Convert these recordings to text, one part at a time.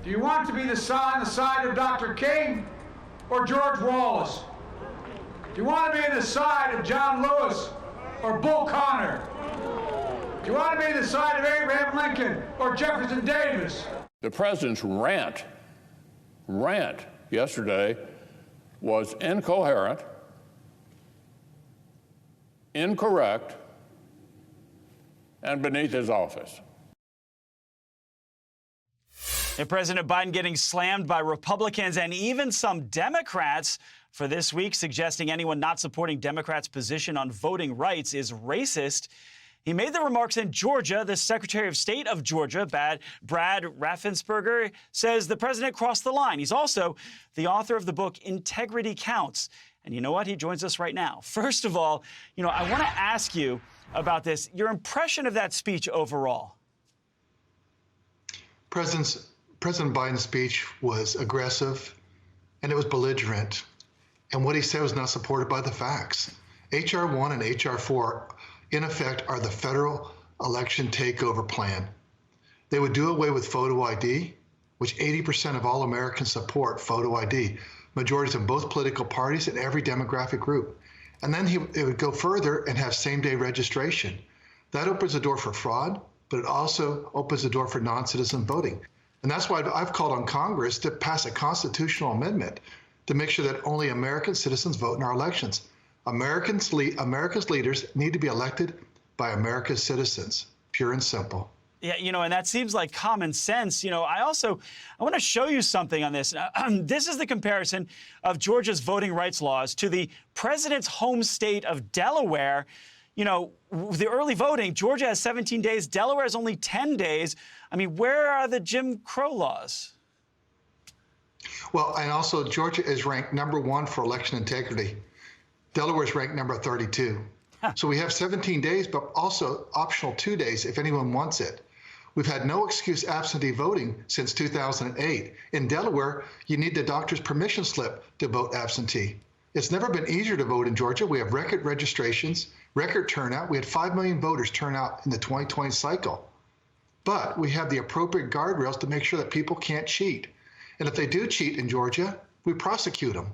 Do you want to be on the side of Dr. King or George Wallace? Do you want to be on the side of John Lewis or Bull Connor? Do you want to be on the side of Abraham Lincoln or Jefferson Davis? The president's rant yesterday was incoherent, incorrect, and beneath his office. And President Biden getting slammed by Republicans and even some Democrats for this week, suggesting anyone not supporting Democrats' position on voting rights is racist. He made the remarks in Georgia. The Secretary of State of Georgia, Brad Raffensperger, says the president crossed the line. He's also the author of the book Integrity Counts. And you know what? He joins us right now. First of all, I want to ask you about this. Your impression of that speech overall. President Biden's speech was aggressive, and it was belligerent. And what he said was not supported by the facts. H.R. 1 and H.R. 4, in effect, are the federal election takeover plan. They would do away with photo ID, which 80% of all Americans support photo ID, majorities of both political parties and every demographic group. And then it would go further and have same-day registration. That opens the door for fraud, but it also opens the door for non-citizen voting. And that's why I've called on Congress to pass a constitutional amendment to make sure that only American citizens vote in our elections. America's leaders need to be elected by America's citizens, pure and simple. Yeah, and that seems like common sense. I want to show you something on this. This is the comparison of Georgia's voting rights laws to the president's home state of Delaware. The early voting, Georgia has 17 days. Delaware has only 10 days. I mean, where are the Jim Crow laws? Well, and also Georgia is ranked #1 for election integrity. Delaware is ranked number 32. So we have 17 days, but also optional 2 days if anyone wants it. We've had no excuse absentee voting since 2008. In Delaware, you need the doctor's permission slip to vote absentee. It's never been easier to vote in Georgia. We have record registrations, record turnout. We had 5 million voters turn out in the 2020 cycle. But we have the appropriate guardrails to make sure that people can't cheat. And if they do cheat in Georgia, we prosecute them.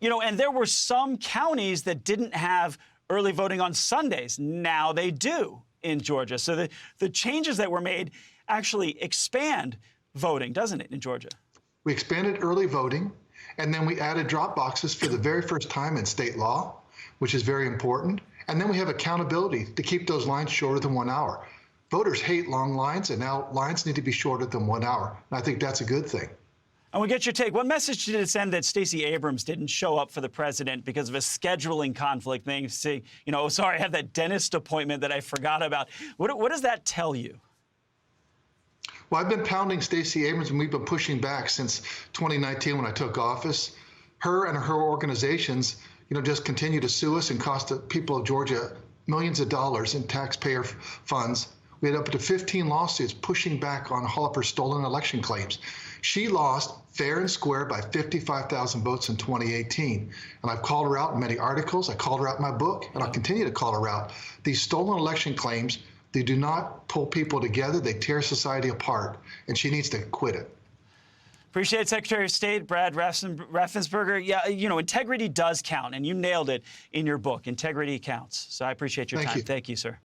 And there were some counties that didn't have early voting on Sundays. Now they do in Georgia. So the changes that were made actually expand voting, doesn't it, in Georgia? We expanded early voting, and then we added drop boxes for the very first time in state law, which is very important. And then we have accountability to keep those lines shorter than 1 hour. Voters hate long lines, and now lines need to be shorter than 1 hour. And I think that's a good thing. And we get your take. What message did it send that Stacey Abrams didn't show up for the president because of a scheduling conflict? They say, sorry, I had that dentist appointment that I forgot about. What does that tell you? Well, I've been pounding Stacey Abrams, and we've been pushing back since 2019 when I took office. Her and her organizations, just continue to sue us and cost the people of Georgia millions of dollars in taxpayer funds. We had up to 15 lawsuits pushing back on all of her stolen election claims. She lost fair and square by 55,000 votes in 2018. And I've called her out in many articles. I called her out in my book, and I'll continue to call her out. These stolen election claims, they do not pull people together. They tear society apart, and she needs to quit it. Appreciate Secretary of State Brad Raffensperger. Yeah, integrity does count, and you nailed it in your book, Integrity Counts. So I appreciate your time. Thank you. Thank you, sir.